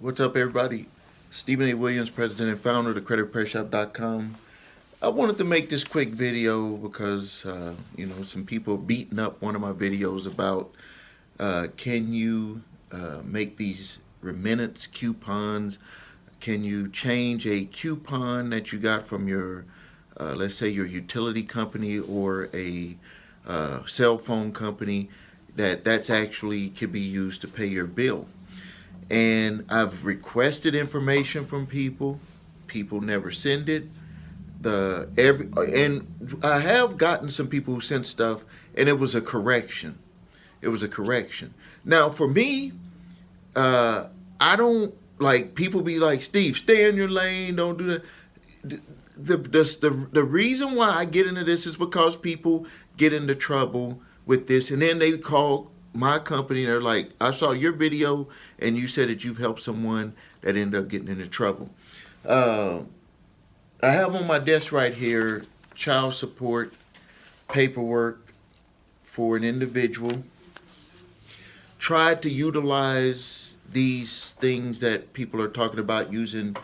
What's up, everybody? Stephen A. Williams, president and founder of thecreditrepairshop.com. I wanted to make this quick video because, some people beating up one of my videos about can you make these remittance coupons? Can you change a coupon that you got from your, let's say, your utility company or a cell phone company that's actually could be used to pay your bill? And I've requested information from people. People never send it. And I have gotten some people who sent stuff, and it was a correction. It was a correction. Now, for me, I don't like people be like, Steve, stay in your lane. Don't do that. The reason why I get into this is because people get into trouble with this, and then they call my company and they're like, I saw your video and you said that you've helped someone that ended up getting into trouble. I have on my desk right here child support paperwork for an individual. Tried to utilize these things that people are talking about using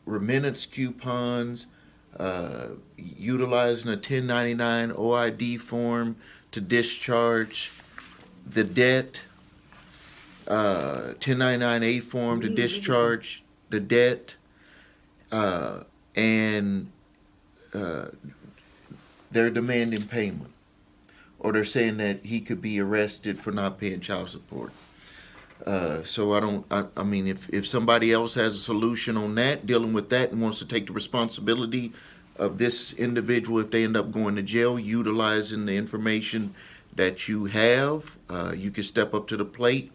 remittance coupons, utilizing a 1099 OID form to discharge the debt, 1099A form to discharge the debt, and they're demanding payment, or they're saying that he could be arrested for not paying child support. So I mean, if somebody else has a solution on that, dealing with that, and wants to take the responsibility of this individual if they end up going to jail, utilizing the information that you have, you can step up to the plate.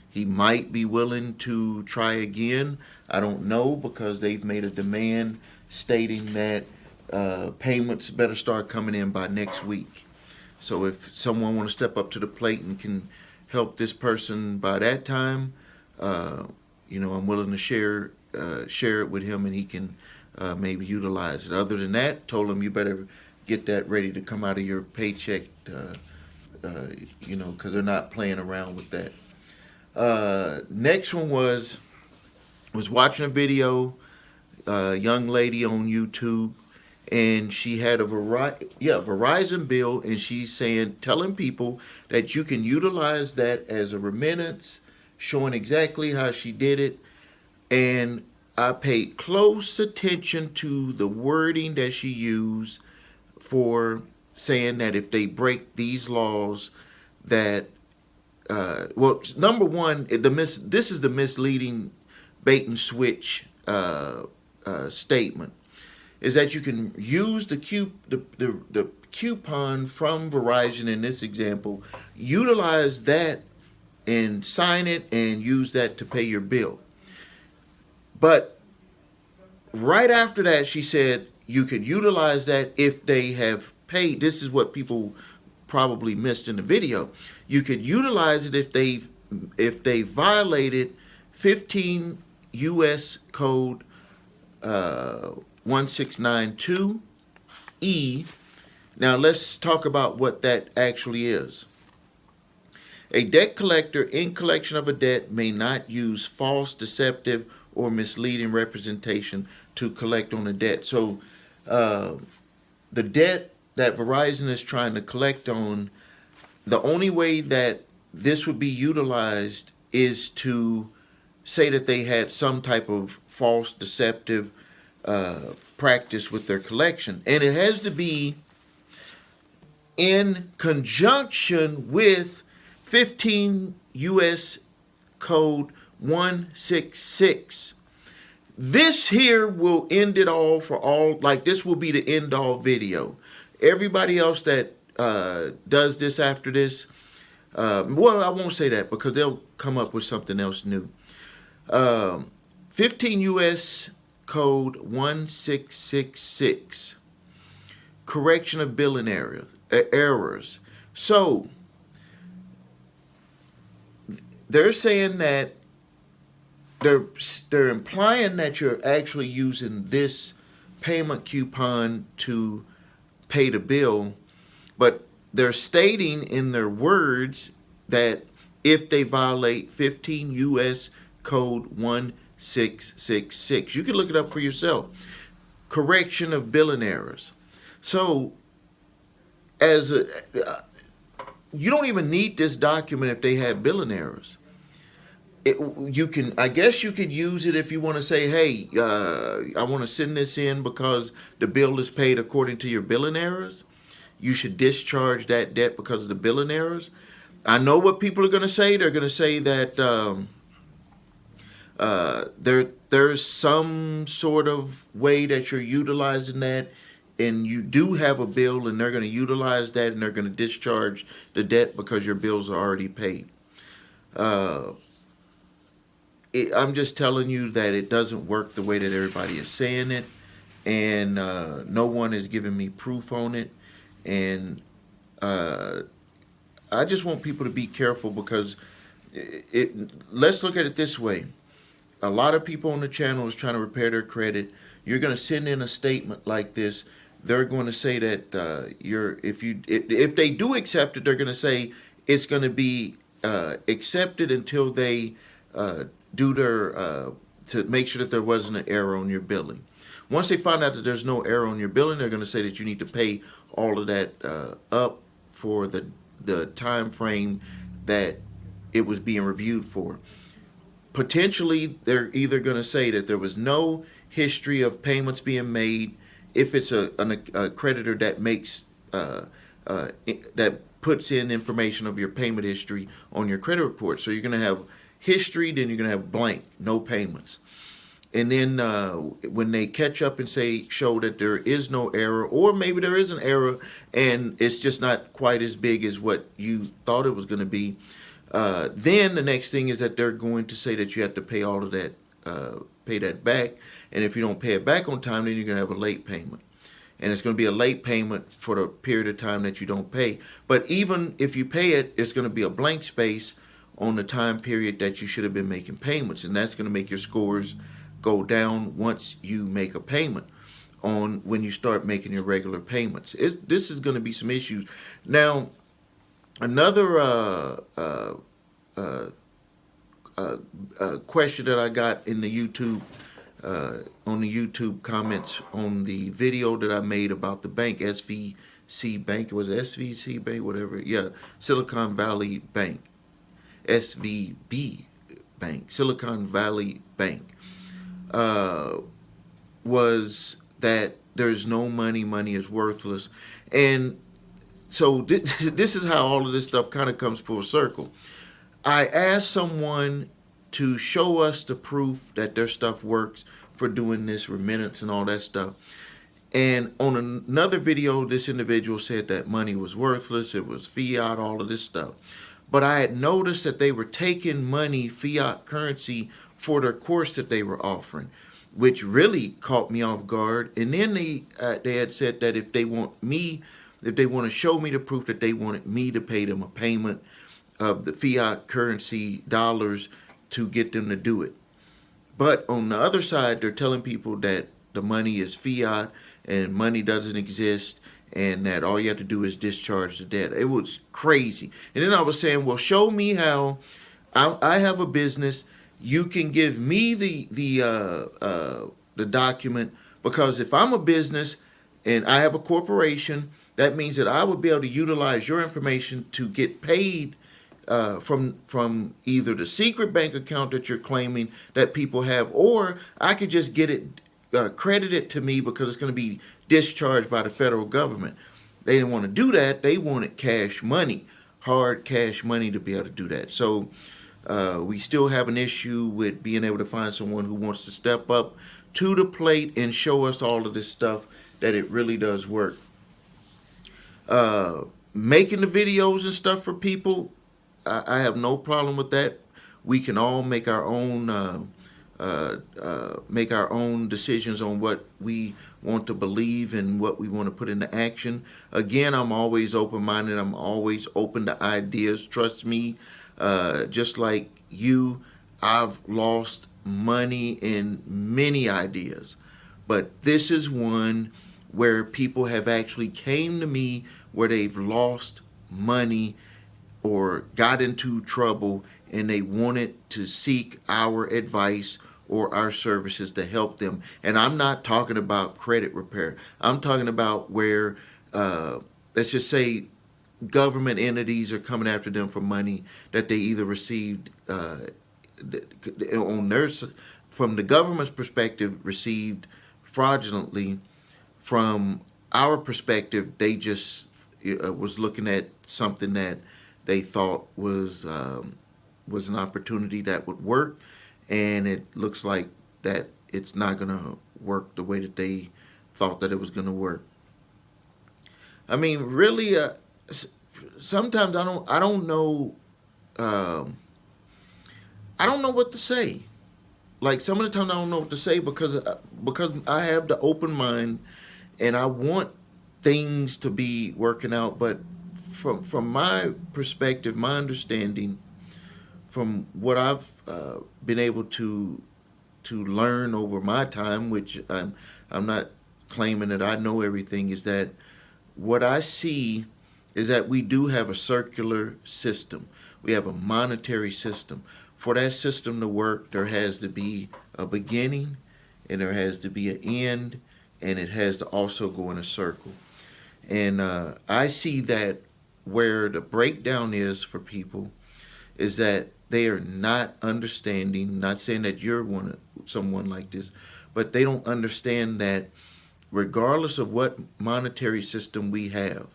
He might be willing to try again. I don't know, because they've made a demand stating that payments better start coming in by next week. So if someone want to step up to the plate and can help this person by that time, I'm willing to share it with him, and he can maybe utilize it. Other than that, told him you better get that ready to come out of your paycheck, because they're not playing around with that. Next one was watching a video, young lady on YouTube, and she had a Verizon bill, and she's telling people that you can utilize that as a remittance, showing exactly how she did it. And I paid close attention to the wording that she used for saying that if they break these laws, that number one, this is the misleading bait and switch statement, is that you can use the coupon from Verizon in this example, utilize that and sign it and use that to pay your bill. But right after that, she said you could utilize that if they have paid. This is what people probably missed in the video. You could utilize it if they violated 15 U.S. Code 1692E. Now let's talk about what that actually is. A debt collector in collection of a debt may not use false, deceptive, or misleading representation to collect on a debt. So the debt that Verizon is trying to collect on, the only way that this would be utilized is to say that they had some type of false, deceptive practice with their collection. And it has to be in conjunction with 15 U.S. Code 166. This here will end it all for all. Like, this will be the end all video. Everybody else that does this after this, well, I won't say that, because they'll come up with something else new. 15 U.S. Code 1666, correction of billing errors. So they're saying that they're implying that you're actually using this payment coupon to pay the bill, but they're stating in their words that if they violate 15 U.S. code 1666. You can look it up for yourself. Correction of billing errors. So, as a, you don't even need this document if they have billing errors. You can, I guess you could use it if you want to say, hey, I want to send this in because the bill is paid according to your billing errors. You should discharge that debt because of the billing errors. I know what people are going to say. They're going to say that there's some sort of way that you're utilizing that, and you do have a bill, and they're going to utilize that, and they're going to discharge the debt because your bills are already paid. I'm just telling you that it doesn't work the way that everybody is saying it, and no one is giving me proof on it. And I just want people to be careful because let's look at it this way. A lot of people on the channel is trying to repair their credit. You're going to send in a statement like this. They're going to say that if they do accept it, they're going to say it's going to be accepted until they do their to make sure that there wasn't an error on your billing. Once they find out that there's no error on your billing, they're going to say that you need to pay all of that up for the time frame that it was being reviewed for. Potentially, they're either going to say that there was no history of payments being made if it's a creditor that makes that puts in information of your payment history on your credit report. So you're going to have history, then you're going to have blank, no payments. And then when they catch up and show that there is no error, or maybe there is an error and it's just not quite as big as what you thought it was going to be, then the next thing is that they're going to say that you have to pay all of that, pay that back. And if you don't pay it back on time, then you're going to have a late payment. And it's going to be a late payment for the period of time that you don't pay. But even if you pay it, it's going to be a blank space on the time period that you should have been making payments. And that's going to make your scores go down once you make a payment on when you start making your regular payments. This is going to be some issues. Now, another question that I got in the YouTube on the YouTube comments on the video that I made about the bank, SVC Bank. It was SVC Bank, whatever. Yeah, Silicon Valley Bank, SVB Bank, Silicon Valley Bank. Was that there's no money, money is worthless. And so this is how all of this stuff kind of comes full circle. I asked someone to show us the proof that their stuff works for doing this remittance and all that stuff. And on another video, this individual said that money was worthless, it was fiat, all of this stuff. But I had noticed that they were taking money, fiat currency, for their course that they were offering, which really caught me off guard. And then they had said that if they want to show me the proof that they wanted me to pay them a payment of the fiat currency dollars to get them to do it. But on the other side, they're telling people that the money is fiat and money doesn't exist and that all you have to do is discharge the debt. It was crazy. And then I was saying, well, show me how I have a business. You can give me the document, because if I'm a business and I have a corporation, that means that I would be able to utilize your information to get paid from either the secret bank account that you're claiming that people have, or I could just get it credited to me because it's going to be discharged by the federal government. They didn't want to do that. They wanted cash money, hard cash money, to be able to do that. So we still have an issue with being able to find someone who wants to step up to the plate and show us all of this stuff, that it really does work. Making the videos and stuff for people, I have no problem with that. We can all make our own decisions on what we want to believe and what we want to put into action. Again, I'm always open-minded. I'm always open to ideas. Trust me, just like you, I've lost money in many ideas. But this is one where people have actually came to me where they've lost money or got into trouble, and they wanted to seek our advice or our services to help them. And I'm not talking about credit repair. I'm talking about where, let's just say, government entities are coming after them for money that they either received on their, from the government's perspective, received fraudulently. From our perspective, they just was looking at something that they thought was an opportunity that would work, and it looks like that it's not going to work the way that they thought that it was going to work. I mean, really, sometimes I don't know um, I don't know what to say. Like some of the times I don't know what to say because I have the open mind and I want things to be working out. But from my perspective, my understanding, from what I've been able to learn over my time, which I'm not claiming that I know everything, is that what I see is that we do have a circular system. We have a monetary system. For that system to work, there has to be a beginning and there has to be an end, and it has to also go in a circle. And I see that where the breakdown is for people is that they are not understanding, not saying that you're someone like this, but they don't understand that regardless of what monetary system we have,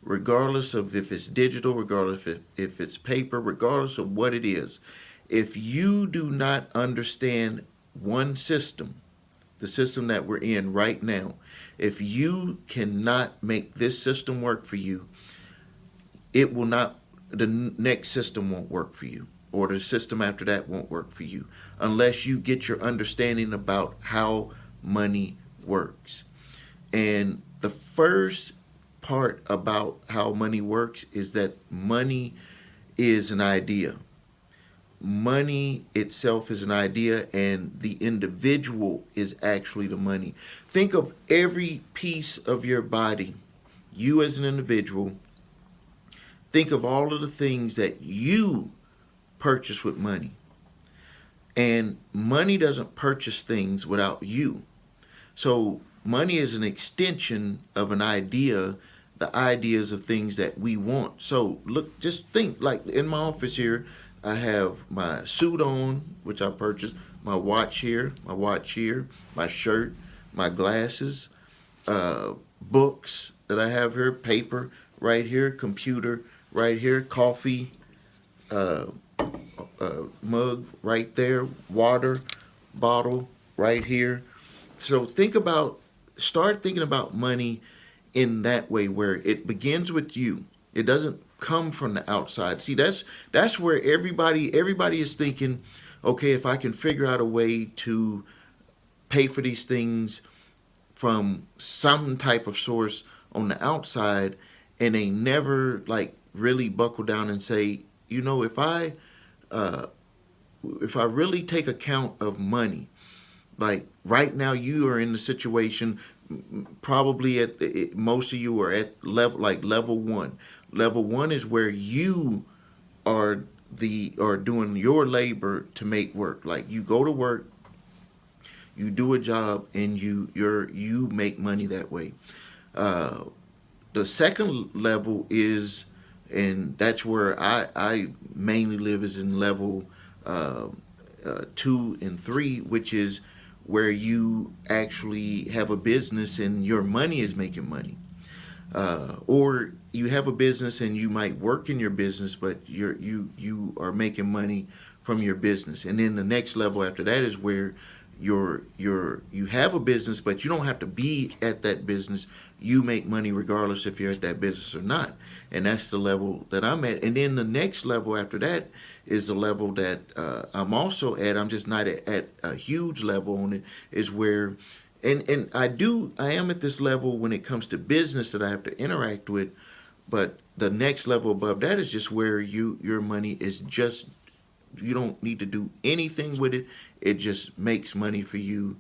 regardless of if it's digital, regardless if it's paper, regardless of what it is, if you do not understand one system, the system that we're in right now, if you cannot make this system work for you, it will not, the next system won't work for you, or the system after that won't work for you, unless you get your understanding about how money works. And the first part about how money works is that money is an idea. Money itself is an idea, and the individual is actually the money. Think of every piece of your body, you as an individual. Think of all of the things that you purchase with money. And money doesn't purchase things without you. So money is an extension of an idea, the ideas of things that we want. So look, just think like in my office here, I have my suit on, which I purchased, my watch here, my shirt, my glasses, books that I have here, paper right here, computer right here, coffee uh, mug right there, water bottle right here. So start thinking about money in that way, where it begins with you. It doesn't come from the outside. See, that's where everybody is thinking, okay, if I can figure out a way to pay for these things from some type of source on the outside, and they never like really buckle down and say, uh, if I really take account of money, like right now you are in the situation, probably most of you are at level one. Level one is where you are doing your labor to make work. Like you go to work, you do a job, and you make money that way. uh, the second level is, and that's where I mainly live, is in level uh, 2 and 3, which is where you actually have a business and your money is making money. Or you have a business and you might work in your business, but you are making money from your business. And then the next level after that is where you have a business, but you don't have to be at that business. You make money regardless if you're at that business or not. And that's the level that I'm at. And then the next level after that is the level that I'm also at. I'm just not at a huge level on it. Is where, and I am at this level when it comes to business that I have to interact with. But the next level above that is just where your money is just, you don't need to do anything with it. It just makes money for you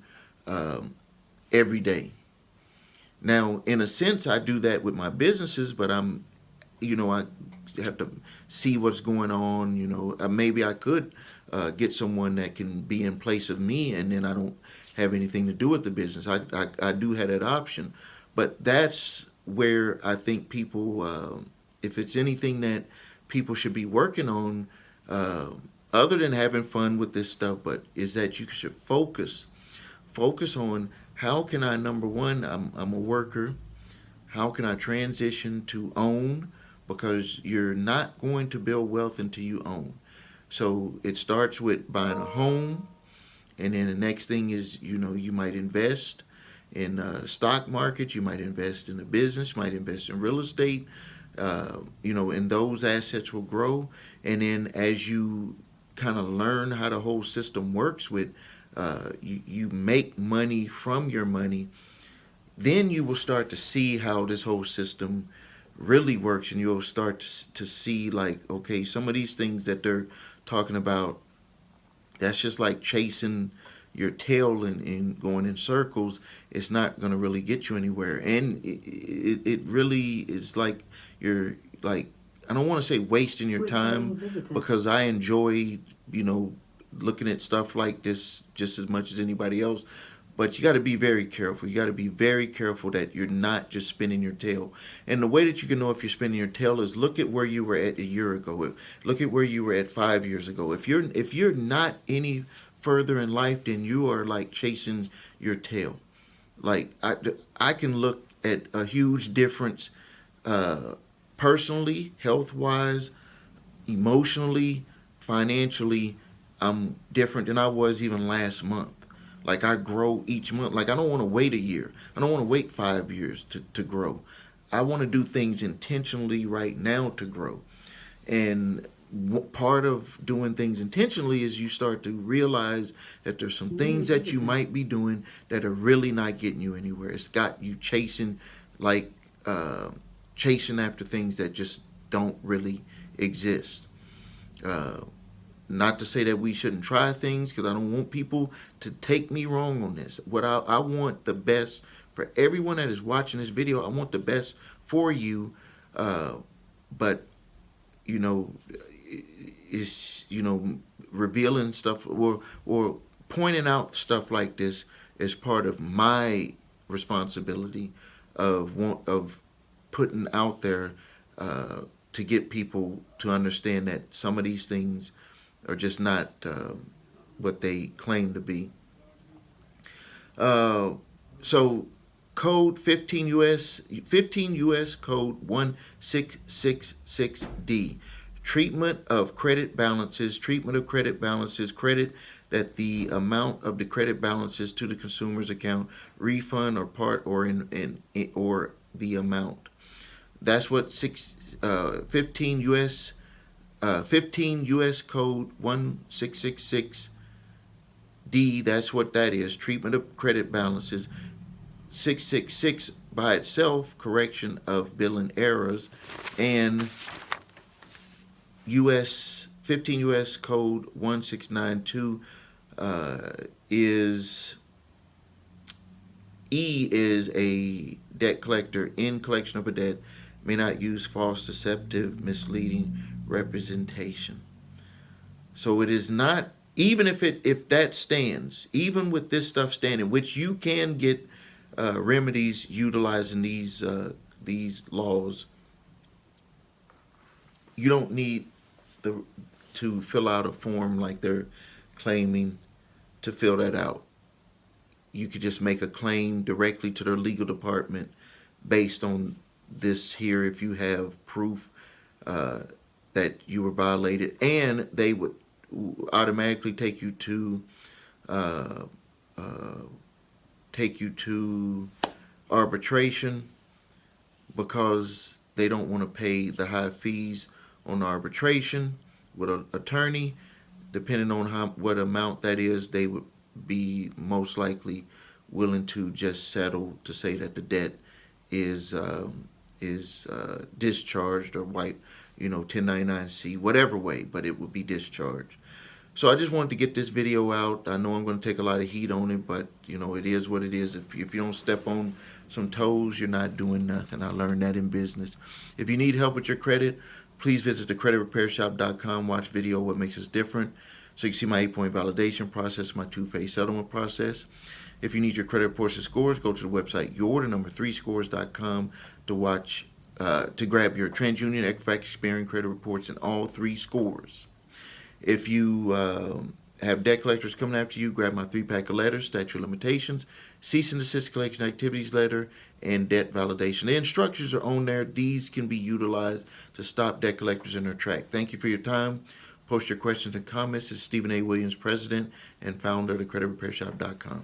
every day. Now, in a sense, I do that with my businesses, but I'm I have to see what's going on. Maybe I could get someone that can be in place of me, and then I don't have anything to do with the business. I do have that option, but that's where I think people, if it's anything that people should be working on, uh, other than having fun with this stuff, but is that you should focus on how can I, number one, I'm a worker. How can I transition to own? Because you're not going to build wealth until you own. So it starts with buying a home, and then the next thing is, you might invest in the stock market, you might invest in a business, you might invest in real estate, and those assets will grow. And then as you kind of learn how the whole system works with, you make money from your money, then you will start to see how this whole system really works, and you'll start to see, like, okay, some of these things that they're talking about, that's just like chasing your tail and going in circles. It's not going to really get you anywhere, and it really is like you're like, I don't want to say wasting your time, because I enjoy you know looking at stuff like this just as much as anybody else. But you got to be very careful. You got to be very careful that you're not just spinning your tail. And the way that you can know if you're spinning your tail is look at where you were at a year ago. Look at where you were at 5 years ago. If you're not any further in life, then you are like chasing your tail. Like I can look at a huge difference, uh, personally, health wise, emotionally, financially. I'm different than I was even last month. Like I grow each month. Like I don't want to wait a year. I don't want to wait 5 years to grow. I want to do things intentionally right now to grow. And part of doing things intentionally is you start to realize that there's some things that you might be doing that are really not getting you anywhere. It's got you chasing, like, chasing after things that just don't really exist. Uh, Not to say that we shouldn't try things, because I don't want people to take me wrong on this. I want the best for everyone that is watching this video. I want the best for you, uh, but you know, is revealing stuff, or pointing out stuff like this is part of my responsibility of putting out there, uh, to get people to understand that some of these things are just not what they claim to be. Uh, so code 15 US code 1666D. Treatment of credit balances, credit that the amount of the credit balances to the consumer's account, refund or part, or in or the amount. That's what 15 US 15 US code 1666D, that's what that is. Treatment of credit balances. 666 by itself, correction of billing errors. And US 15 US code 1692 is E is a debt collector in collection of a debt may not use false, deceptive, misleading representation. So it is not, even if that stands, even with this stuff standing, which you can get remedies utilizing these laws. You don't need the to fill out a form like they're claiming to fill that out. You could just make a claim directly to their legal department based on this here, if you have proof uh, that you were violated, and they would automatically uh, uh, take you to arbitration, because they don't want to pay the high fees on arbitration with an attorney. Depending on what amount that is, they would be most likely willing to just settle to say that the debt is discharged, or wipe, 1099-C, whatever way, but it would be discharged. So I just wanted to get this video out. I know I'm going to take a lot of heat on it, but it is what it is. If you don't step on some toes, you're not doing nothing. I learned that in business. If you need help with your credit, please visit thecreditrepairshop.com. Watch video What Makes Us Different, so you can see my 8-point validation process, my two-phase settlement process. If you need your credit reports and scores, go to the website your3scores.com to watch to grab your TransUnion, Equifax, Experian credit reports and all 3 scores. If you have debt collectors coming after you, grab my 3-pack of letters, statute of limitations, cease and desist collection activities letter, and debt validation. The instructions are on there. These can be utilized to stop debt collectors in their track. Thank you for your time. Post your questions and comments. This is Stephen A. Williams, President and founder of thecreditrepairshop.com.